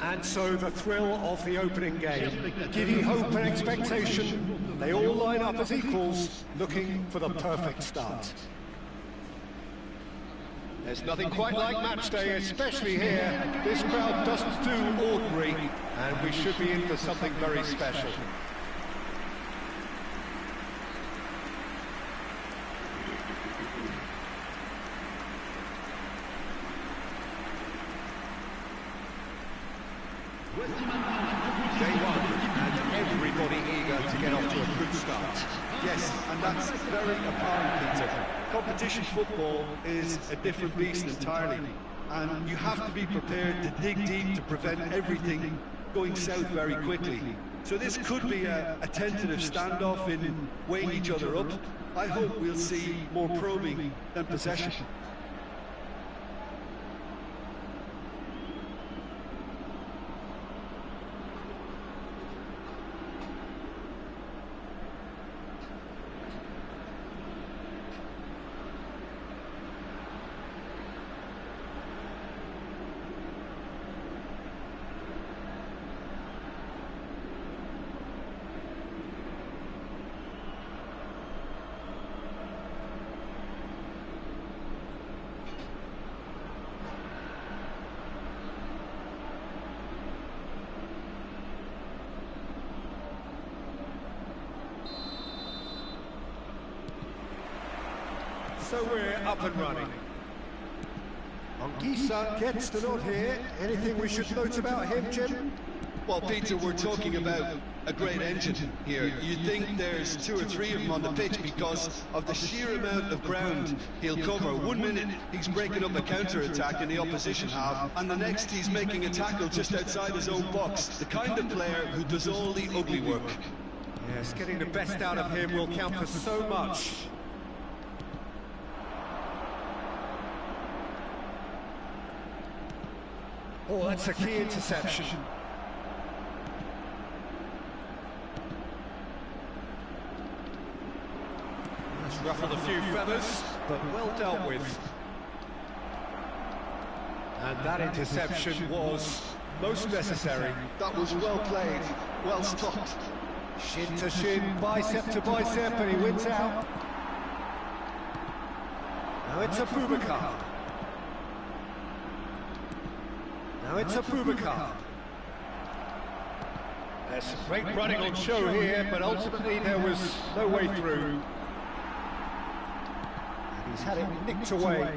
And so the thrill of the opening game. Giddy hope and expectation. They all line up as equals, looking for the perfect start. There's nothing quite like match day, especially here. This crowd doesn't do ordinary, and we should be in for something very special. Day one, and everybody eager to get off to a good start. Yes, and that's very apparent, Peter. Competition football is a different beast entirely, and you have to be prepared to dig deep to prevent everything going south very quickly. So this could be a tentative standoff in weighing each other up. I hope we'll see more probing than possession. So we're up and running. Anguissa gets the nod here. Anything we should note about him, Jim? Well, Peter, we're talking about a great engine here. You'd think there's 2 or 3 of them on the pitch because of the sheer amount of ground he'll cover. 1 minute he's breaking up a counter-attack in the opposition half, and the next he's making a tackle just outside his own box. The kind of player who does all the ugly work. Yes, getting the best out of him will count for so much. Oh, that's a key interception. That's ruffled a few feathers, but well dealt with. And that interception was most necessary. That was well played, well stopped. Shin to shin, bicep to bicep, and he wins out. Now it's a Boubacar. Now it's a Boubacar. There's some great running on show here, but ultimately there was no way through. And he's had it nicked away.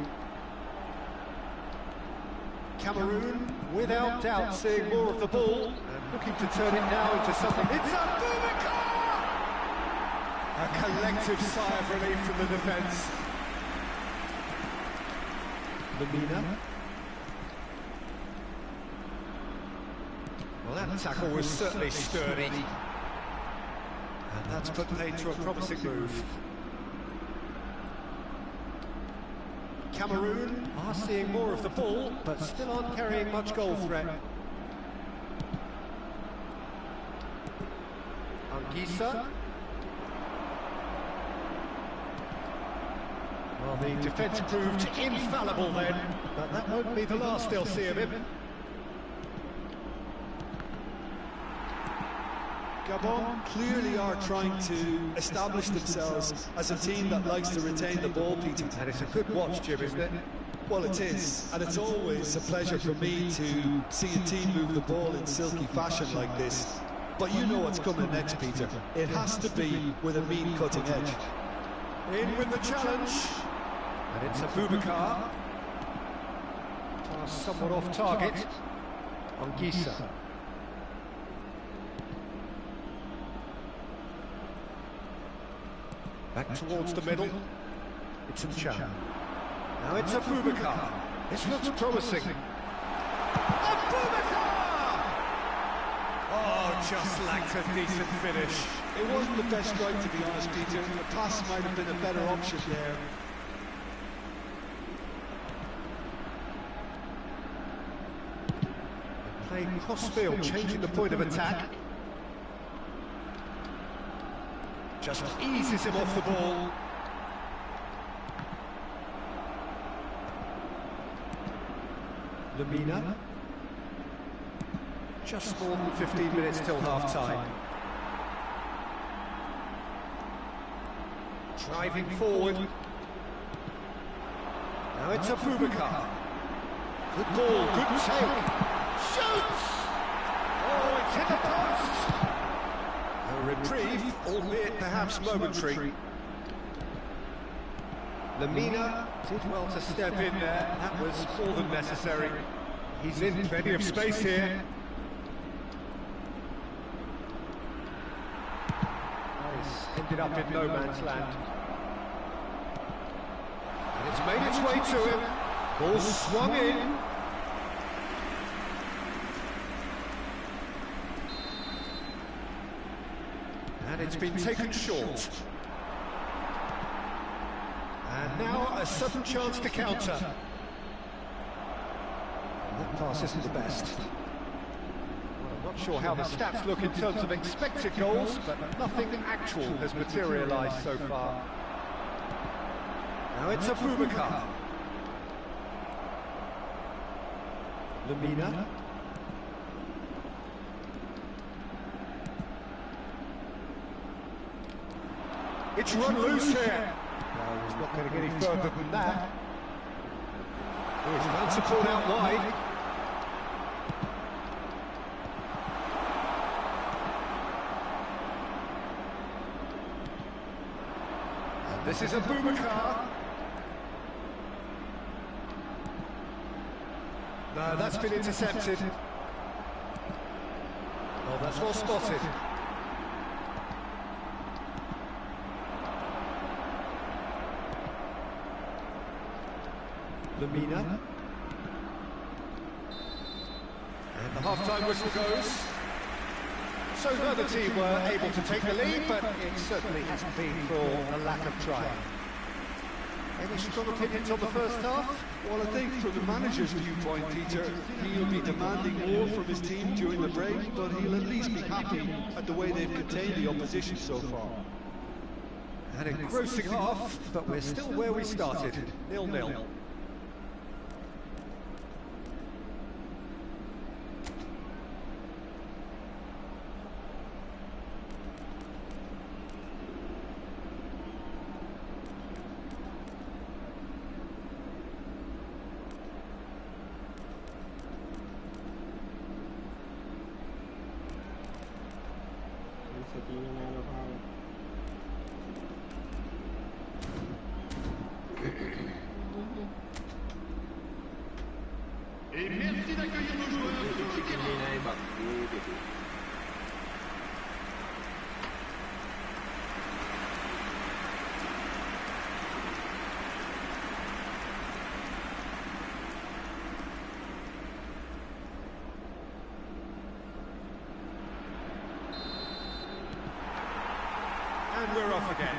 Cameroon, without doubt, seeing more of the ball and looking to turn it now into something. It's a Boubacar! A collective sigh of relief from the defence. Lamina. Well, that tackle was certainly sturdy. And that's put paid to a promising move. Cameroon are seeing more of the ball, but still aren't carrying much goal threat. Anguissa. Well, the defence proved infallible then, but that won't be the last they'll see of him. Gabon clearly are trying to establish themselves as a team that likes to retain the ball, Peter. And it's a good watch, Jim, isn't it? Well, it is, and it's always a pleasure for me to see a team move the ball in silky fashion like this. But you know what's coming next, Peter. It has to be with a mean cutting edge. In with the challenge. And it's a Boubacar. Pass somewhat off target. Anguissa. Back towards the middle. It's a Chan. Now it's a Boubacar. This looks promising. A Boubacar! Oh, just lacked a decent finish. It wasn't the best strike, to be honest, Peter. The pass might have been a better option there. Playing cross-field, changing the point of attack. Just eases him off the ball. Lamina. Just more than 15 minutes till half-time. Driving forward. Now it's Abubakar. Good ball, good take. Shoots! Oh, it's hit the post! A reprieve, albeit perhaps momentary. Lamina did well to step in there. That was more than necessary. He's in plenty of space here. That ended up in no man's land. And it's made its way to him. Ball swung in. And it's been taken short. And now a sudden chance to counter. That pass isn't the best. Well, I'm not sure how the stats look in terms of expected goals, but nothing actual has materialised so far. Now it's Abubakar. Lamina. It's run loose here. No, he's not going to get any further than that. He's found support out wide. And this is Abubakar. No, that's been intercepted. Oh, that's well spotted. Lamina. And the half-time whistle goes. So neither team were able to take the lead, but it certainly hasn't been for a lack of trying. Any strong opinions on the first half? Well, I think from the manager's viewpoint, Peter, he'll be demanding more from his team during the break, but he'll at least be happy at the way they've contained the opposition so far. An engrossing half, but we're still where we started, 0-0. Et merci d'accueillir nos joueurs de toute l'équipe. And we're off again.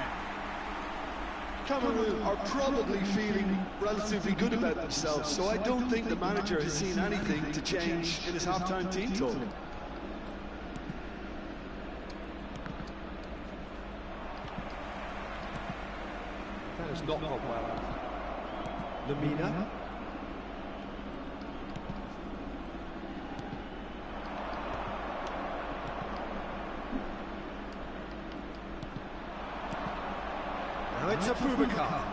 Cameroon are probably feeling relatively good about themselves, so I don't think the manager has seen anything to change in his half-time team talk. That has not gone well. Lamina. Now it's Abubakar.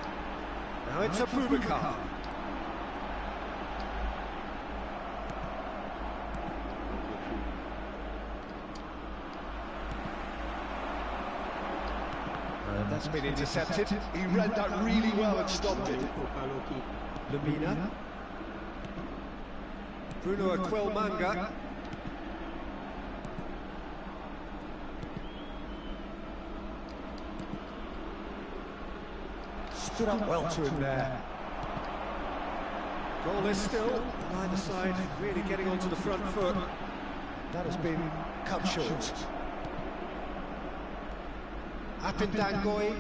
Now it's Abubakar. That's been intercepted. He read that really well and stopped it. Lamina. Bruno Aquilmanga. Stood up well to him there. Goal is still, neither side really getting onto the front foot. That has been cut short. Apindangoi.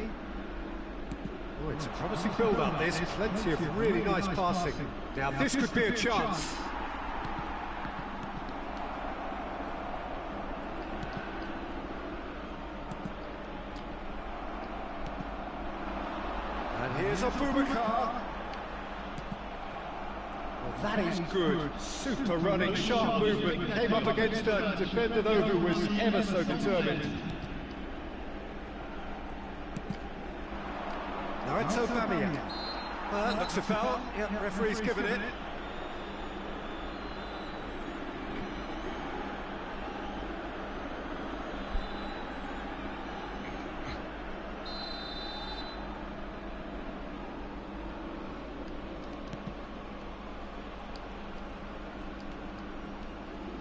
Oh, it's a promising build-up. There's plenty of really nice passing. Now this could be a chance. And here's Abubakar. Well, that is good. Super running, sharp movement. Came up against a defender, though, who was ever so determined. Now it's Aubameyang. Looks a foul. Yep, referee's given it.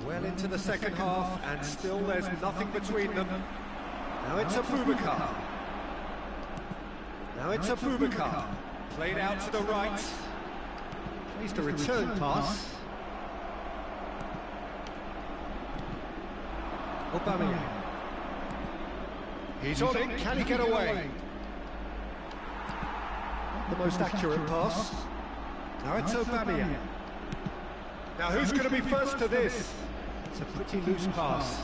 Well into the second half, and still there's nothing between them. Now it's Abubakar. Now it's Abubakar. Played out to the right. Plays the return pass. Aubameyang. He's on it. Can he get away? The most accurate pass. Now it's Aubameyang. Now who's going to be first to this? It's a pretty loose pass.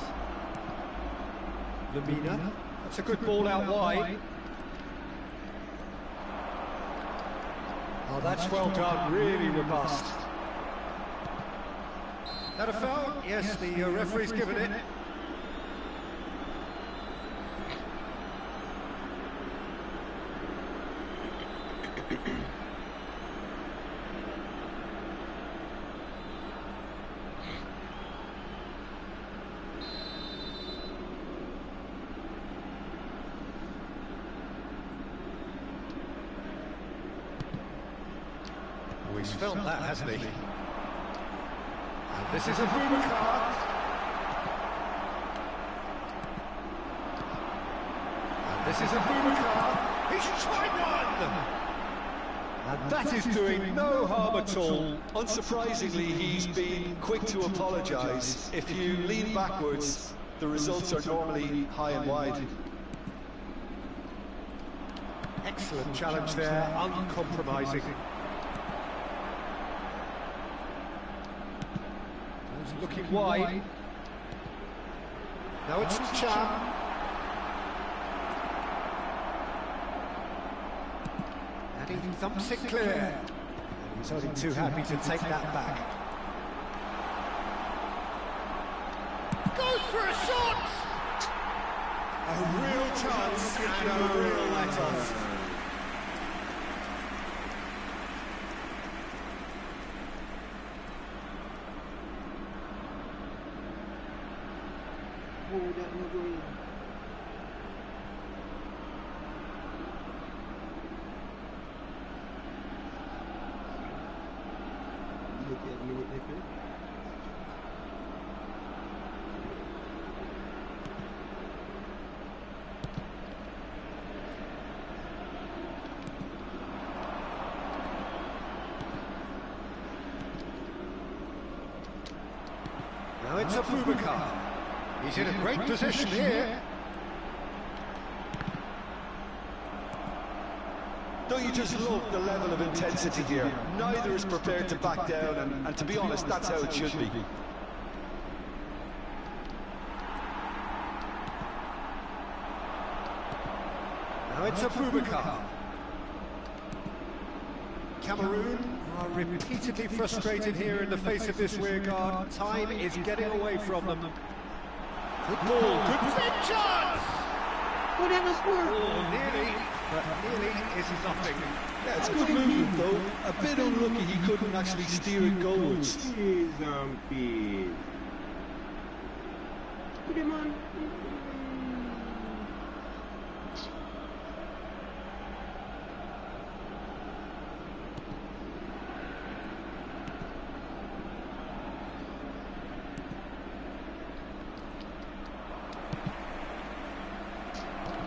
Lamina. That's a good ball out wide. Oh, that's well done. Really robust. That a foul? Yes, the referee's given it. Oh, he's felt that, hasn't he? And this is Abubakar. And this is Abubakar. He's tried one! And that is doing no harm at all. Unsurprisingly, he's been quick to apologise. If you lean backwards, the results are normally high and wide. Excellent challenge there, uncompromising. He's looking wide. Now it's Cham. And he thumps it clear. He's only too happy to take that back. Goes for a shot! A real chance and a real let-off. Now it's Abubakar. He's in a great position here. Don't you just love the level of intensity here? Neither is prepared to back down, and to be honest, that's how it should be. Now it's Abubakar. Cameroon are repeatedly frustrated here in the face of this rearguard. Time is getting away from them. Good ball, good chance! Oh, nearly, but nearly is nothing. Yeah, it's good movement though. A bit unlucky he couldn't actually steer it goalwards.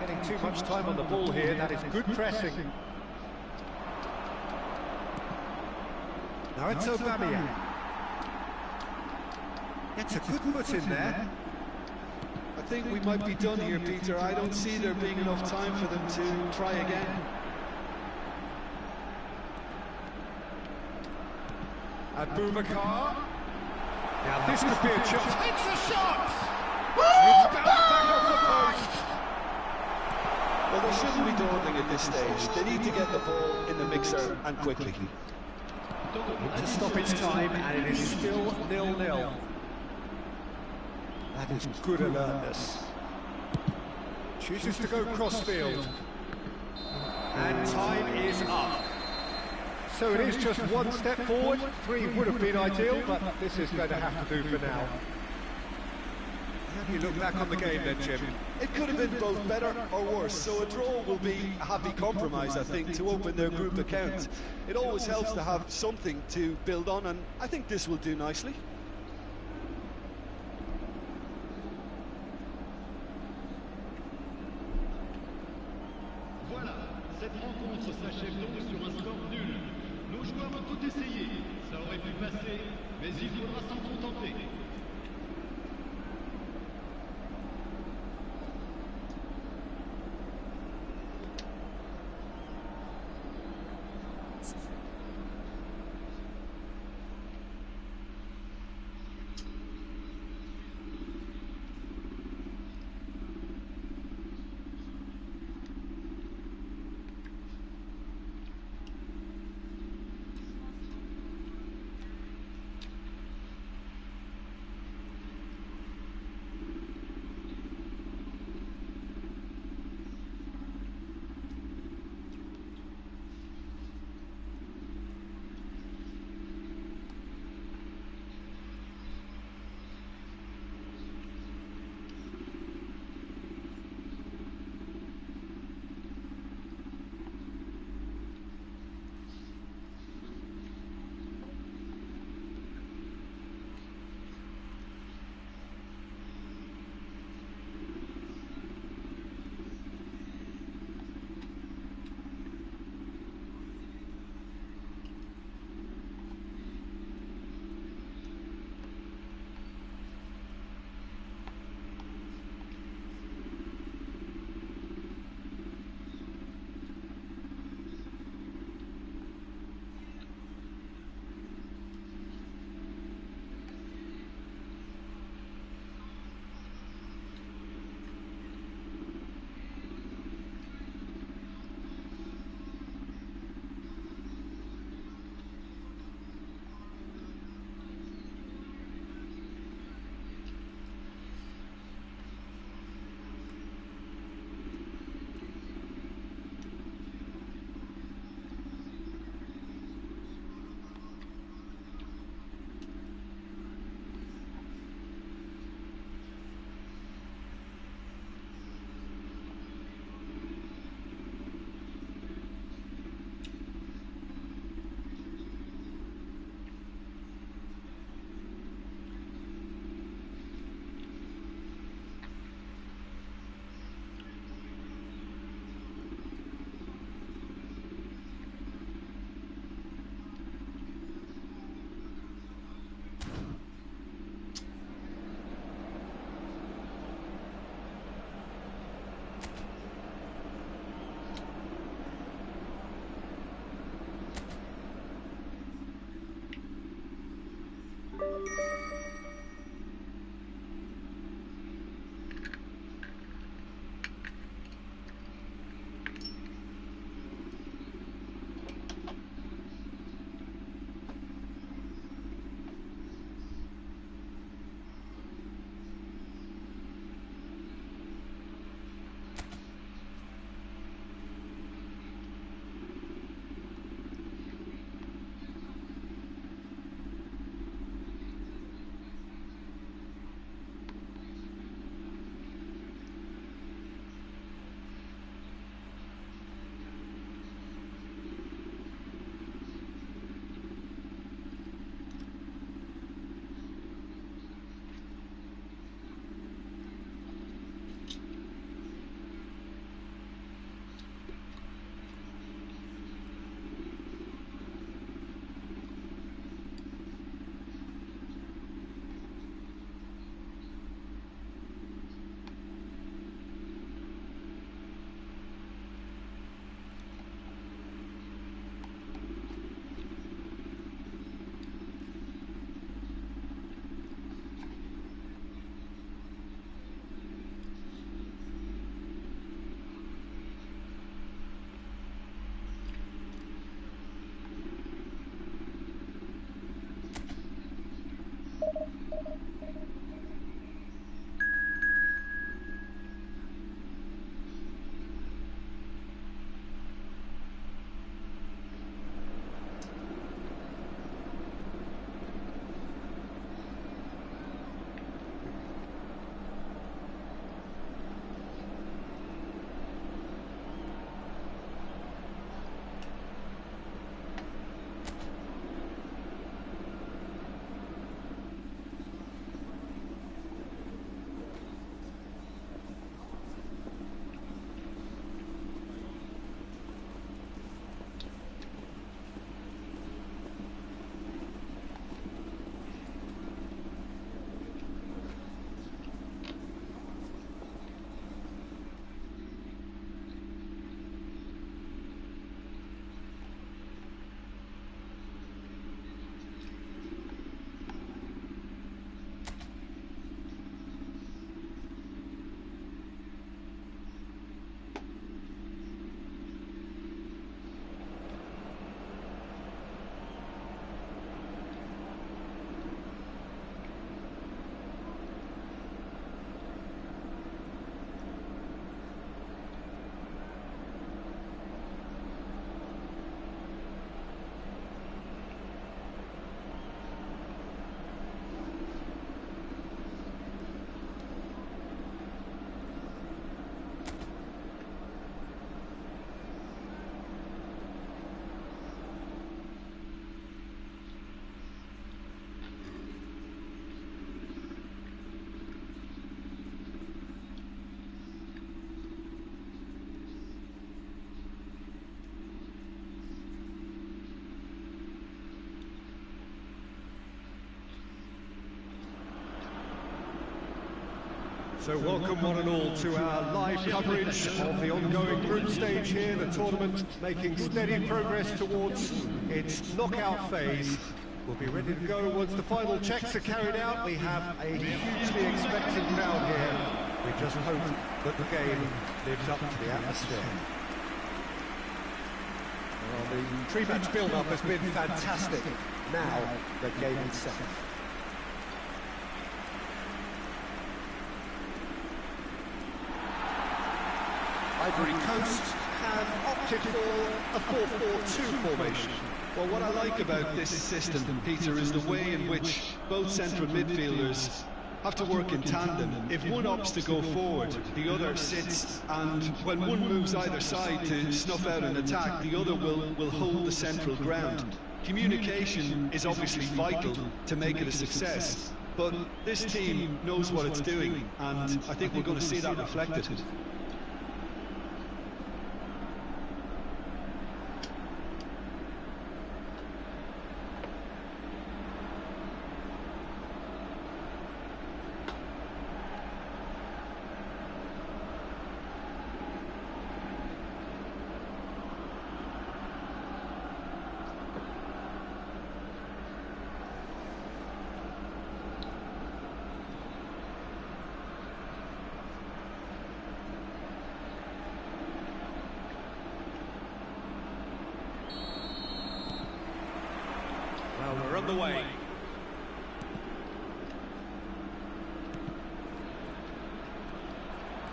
Getting too much time on the ball here, that is good pressing. Now it's Aubameyang. Gets a good foot in there. I think we might be done here, Peter. I don't see there being enough time for them to try again. Abubakar. Now this could be a chance. It's a shot! It's bounced back off the post. Well, they shouldn't be dawdling at this stage. They need to get the ball in the mixer and quickly. Into stoppage time, and it is still 0-0. That is good alertness. Chooses to go crossfield. And time is up. So it is just one step forward. 3 would have been ideal, but this is going to have to do for now. How do you look back on the game then, Jim? It could have been both better or worse, so a draw will be a happy compromise, I think, to open their group account. It always helps to have something to build on, and I think this will do nicely. Voilà, cette rencontre s'achève donc sur un score nul. Nos joueurs ont tout essayé, ça aurait pu passer, mais il faudra s'en contenter. So welcome one and all to our live coverage of the ongoing group stage here, the tournament making steady progress towards its knockout phase. We'll be ready to go once the final checks are carried out. We have a hugely expectant crowd here. We just hope that the game lives up to the atmosphere. Well, the pre-match build-up has been fantastic. Now, the game itself. Ivory Coast have opted for a 4-4-2 formation. Well, what I like about this system, Peter, is the way in which both central midfielders have to work in tandem. If one opts to go forward, the other sits, and when one moves either side to snuff out an attack, the other will hold the central ground. Communication is obviously vital to make it a success, but this team knows what it's doing, and I think we're going to see that reflected. Well, we're on the way.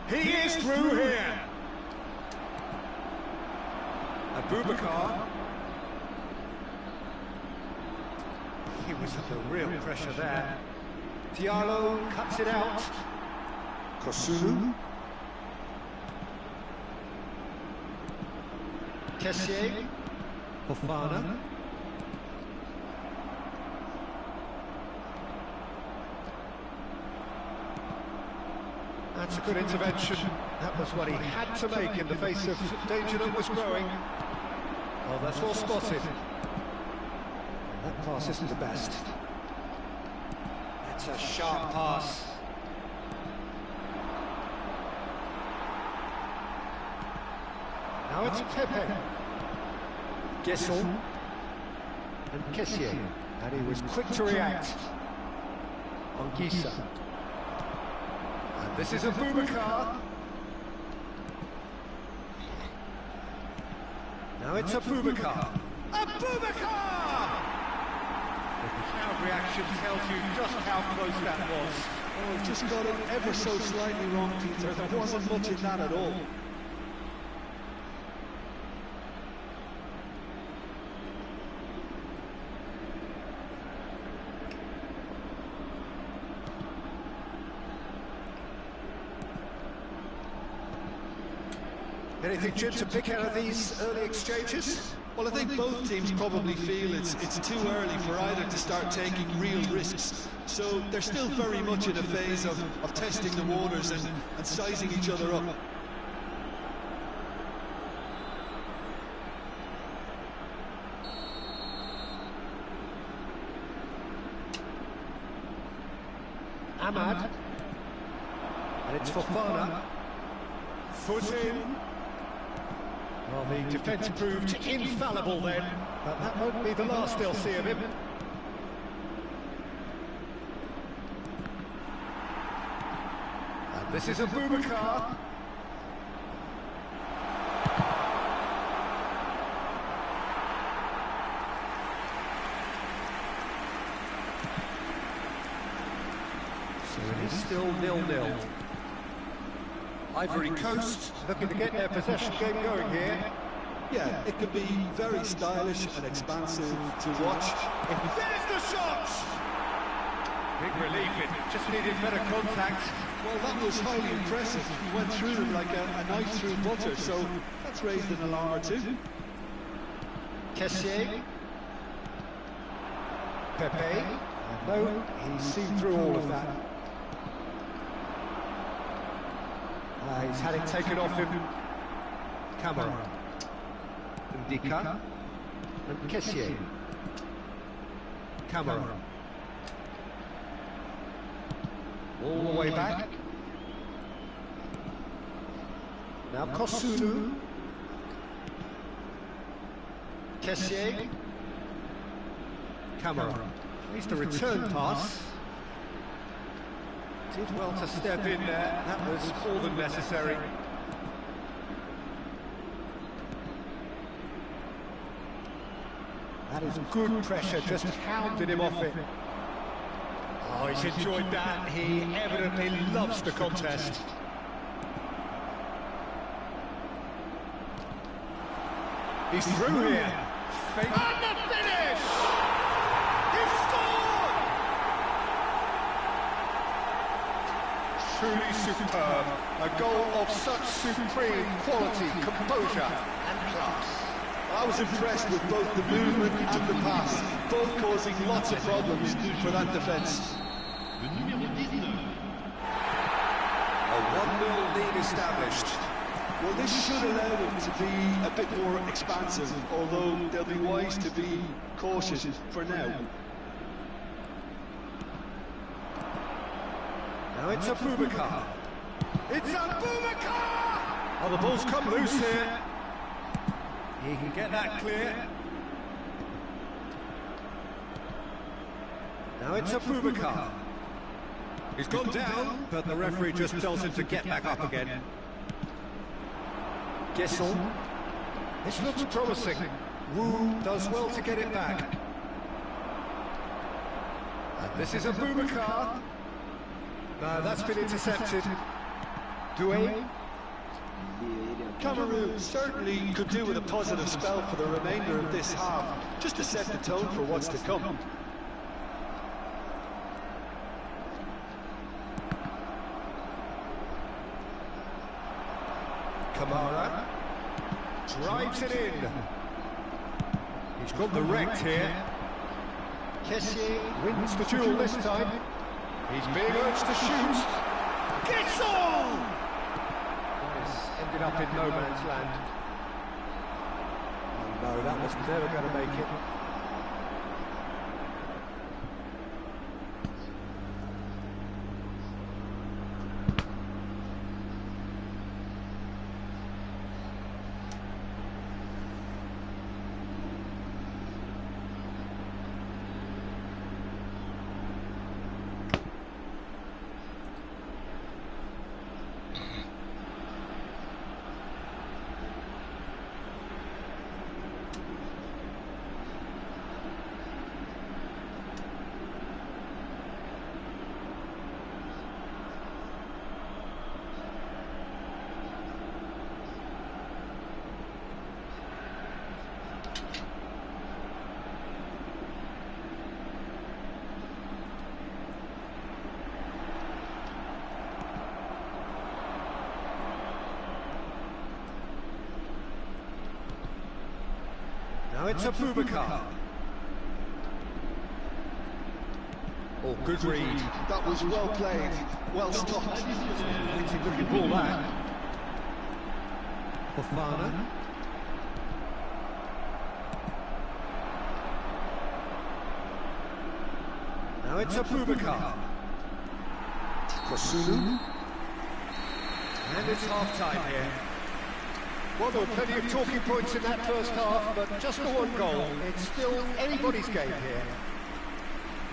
He is through here. Abubakar. He was under real pressure there. Diallo cuts it out. Kosunu. Kessié. Fofana. That's a good intervention. That was what he had to make in the face of danger that was growing. Oh, that's well spotted. That pass isn't the best. It's a sharp pass. Now it's Pepe. Gesson and Kessié. And he was quick to react. Anguissa. And this is Abubakar. Now it's Abubakar. Abubakar! The crowd reaction tells you just how close that was. Oh, just got it ever so slightly wrong, Peter. There wasn't much in that at all. Anything, Jim, to pick out of these early exchanges? Well, I think both teams probably feel it's too early for either to start taking real risks. So they're still very much in a phase of testing the waters and sizing each other up. Ahmad. And it's Fofana. Foot in. Well, the defence proved infallible then, but that won't be the last they'll see of him. And this is Abubakar. So it is still 0-0. Ivory Coast looking to get their possession game going here. Yeah, it could be very stylish and expansive to watch. There's the shot! Big relief, it just needed better contact. Well, that was highly impressive. He went through them like a knife through butter, so that's raised an alarm or two. Kessié. Pepe. No, he's seen through all of that. He's had it taken off him. Camera. Ndika. And Kessié. Camera. All the way back. Now Kosunu. Kessier. Camera. Needs to return pass. Did well to step in there. That was more than necessary. That is good pressure, just hounded him off it. Oh, he's enjoyed that. He evidently loves the contest. He's through here. And the finish! He scored! Truly superb. A goal of such supreme quality, composure and class. I was impressed with both the movement and the pass, both causing lots of problems for that defence. Le numéro 19. A 1-0 lead established. Well, this should allow them to be a bit more expansive, although they'll be wise to be cautious for now. Now it's Abubakar. It's Abubakar! Oh, the ball's come loose here. He can get that clear. Now it's Abubakar. He's gone down, but the referee just tells him to get back up again. Gesson. This looks promising. Wu does well to get it back. And this is Abubakar. No, that's been intercepted. Doué. Cameroon certainly could do with a positive spell for the remainder of this half, just to set the tone for what's to come. Kamara drives it in. He's got the wrecked here. Kessier wins the duel this time. He's being urged to shoot. Gesson! Ended up in no man's land. Oh no, that was never going to make it. Now it's Abubakar. Oh, good read. That was well played, well stopped. Looking ball that. Fofana. Now it's Abubakar. Kosunu. And it's half-time here. Well, there were plenty of talking points in that first half, but just the one goal. It's still anybody's game here.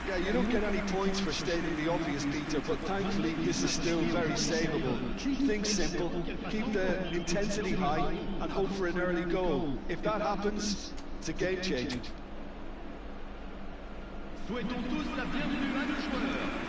Yeah, you don't get any points for stating the obvious, Peter, but thankfully this is still very savable. Keep things simple, keep the intensity high, and hope for an early goal. If that happens, it's a game changer. Souhaitons tous la bienvenue à nos joueurs.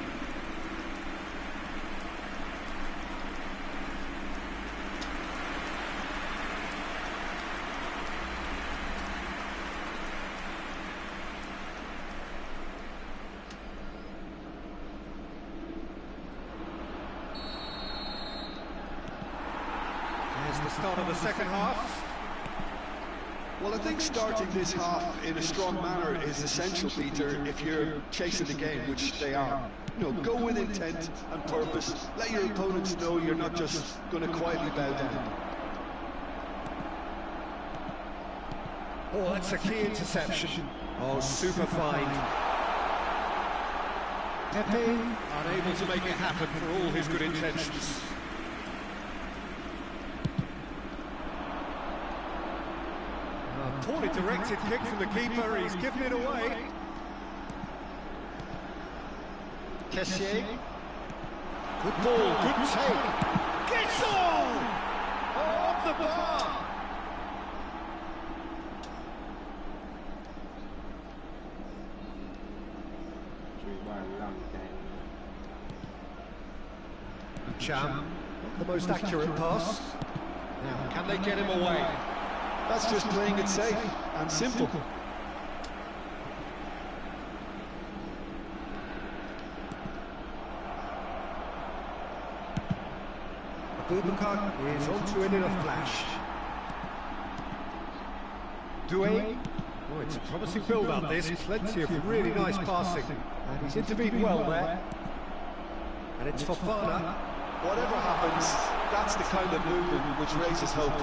Here's the start of the second half. Well, I think starting this half in a strong manner is essential, Peter, if you're chasing the game, which they are. You know, go with intent and purpose. Let your opponents know you're not just going to quietly bow down. Oh, that's a key interception. Oh, super fine. Pepe unable to make it happen for all his good intentions. poorly directed kick from the keeper, he's given it away. Kessier. Good ball, good take. Kessel! Off the bar! Cham, not the most accurate pass. Now, can they get him away? That's just playing it safe and simple. Abubakar is onto it in a flash. Doué. Oh, it's a promising build-up, this. Plenty of really nice passing. And he's intervened well there. And it's Fofana. Whatever happens, that's the kind of movement which raises hope.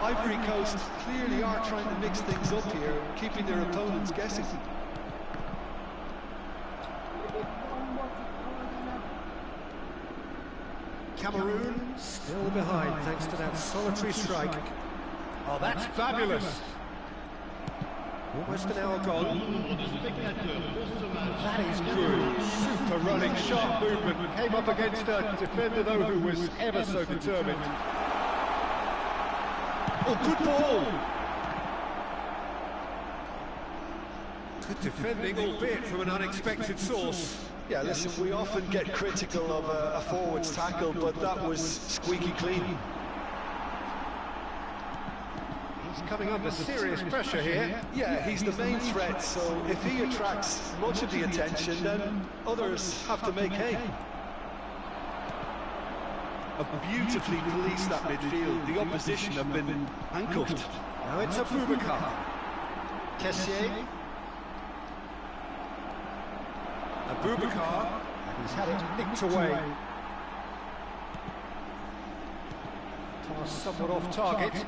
Ivory Coast clearly are trying to mix things up here, keeping their opponents guessing. Cameroon still behind thanks to that solitary strike. Oh, that's fabulous. Almost an hour gone. That is good. Super running, sharp movement. Came up against a defender, though, who was ever so determined. Oh, good ball! Good defending, albeit from an unexpected source. Yeah, listen, we often get critical of a forward's tackle, but that was squeaky clean. He's coming under serious pressure here. Yeah, he's the main threat, so if he attracts much of the attention, then others have to make hay. Have beautifully policed that midfield. The opposition have been handcuffed. Now it's Abubakar. Kessier. Abubakar. And he's had it nicked away. Pass somewhat off target.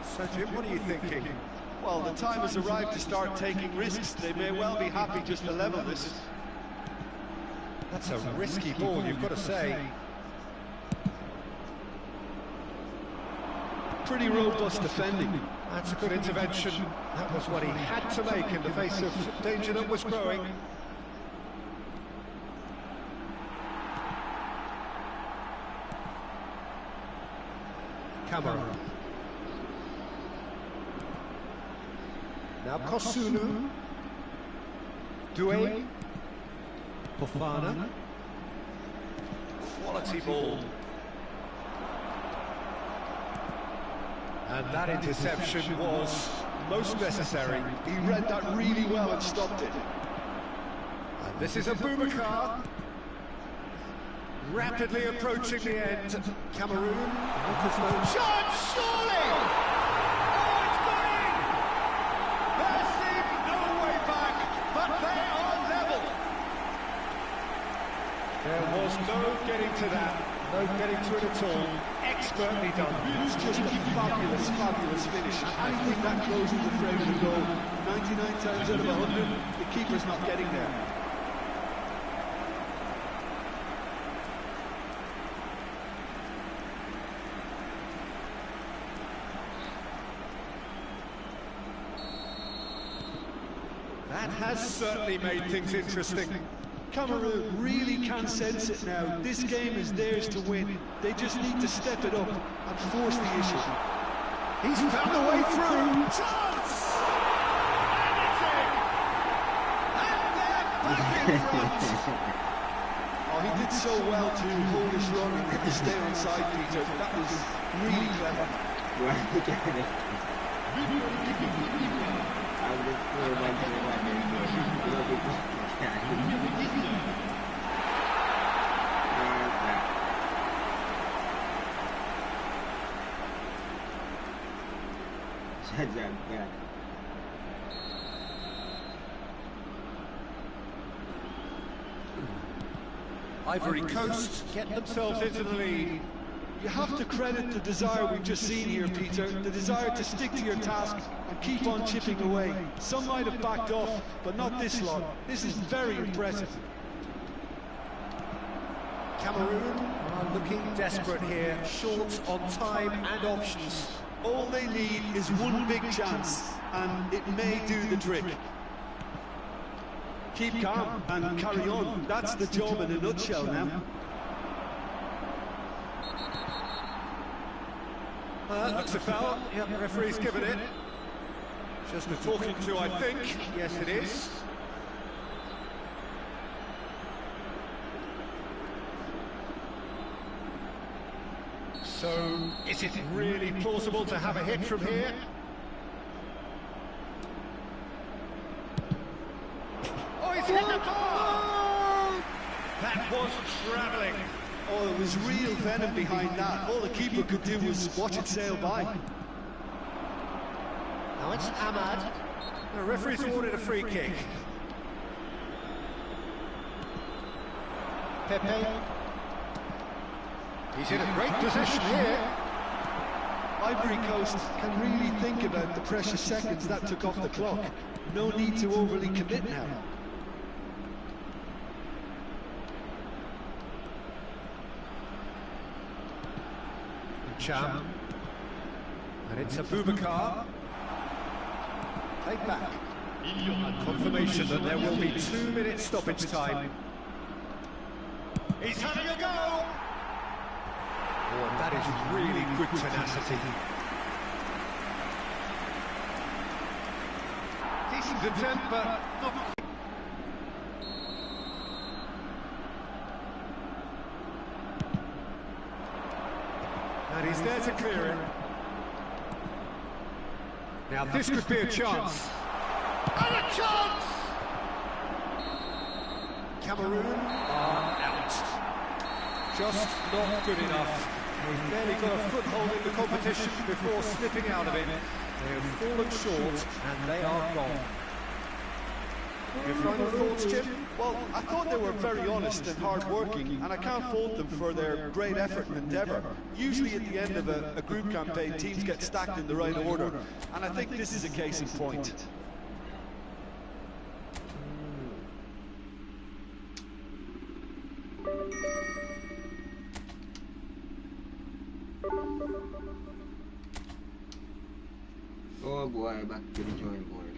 So Jim, what are you thinking? Well, the time has arrived to start taking risks. They may well be happy just to level this. That's a risky ball, you've got to say. Pretty robust defending. That's a good intervention. That was what he had to make in the face of danger that was growing. Cameroon. Now Kosunu. Doué. Fofana. Quality ball. And that interception was most necessary. He read that really well and stopped it. And this is Abubakar. Rapidly approaching the end. Cameroon. Shot, surely! Oh, it's gone in! There seemed no way back, but they are level. There was no getting to that, no getting to it at all. Expertly done. It's just a fabulous, fabulous finish. Anything that goes to the frame of the goal, 99 times out of 100, the keeper's not getting there. That has certainly made things interesting. Cameroon really can sense it now. This game is theirs to win. They just need to step it up and force the issue. He's found a way through. Chance! And it's in! And they're back in front! Oh, he did so well to hold his run and stay on side, Peter. That was really clever. Ivory Coast get themselves into the lead. You have to credit the desire we've just seen here, Peter. The desire to stick to your task and keep on chipping away. Some might have backed off, but not this lot. This is very impressive. Cameroon are looking desperate here, short on time and options. All they need is one big chance, and it may do the trick. Keep calm and carry on. That's the job in a nutshell now. Looks a foul. Yep, the referee's given it. Just a talking to, I think. Yes, it is. So, is it really plausible to have a hit from here? Oh, he's hit the bar! That was travelling. Oh, there was real venom behind that. All the keeper could do was watch it sail by. Now it's Ahmad. The referee's awarded a free kick. Pepe. He's in a great position here. Ivory Coast can really think about the precious seconds that took off the clock. No need to overly commit now. Cham. And it's Abubakar. Take back. Confirmation that there will be 2 minutes stoppage time. He's having a go! Oh, and that is really good tenacity. Decent attempt, but not... And he's there to clear it. Now this could be a chance. And a chance! Cameroon are out. Just not good enough. They've barely got a foothold in the competition before slipping out of it. They have fallen short and they are gone. Your final thoughts, Jim? Well, I thought they were very honest and hard-working, and I can't fault them for their great effort and endeavour. Usually at the end of a group campaign, teams get stacked in the right order, and I think this is a case in point. Oh boy, back to the drawing board.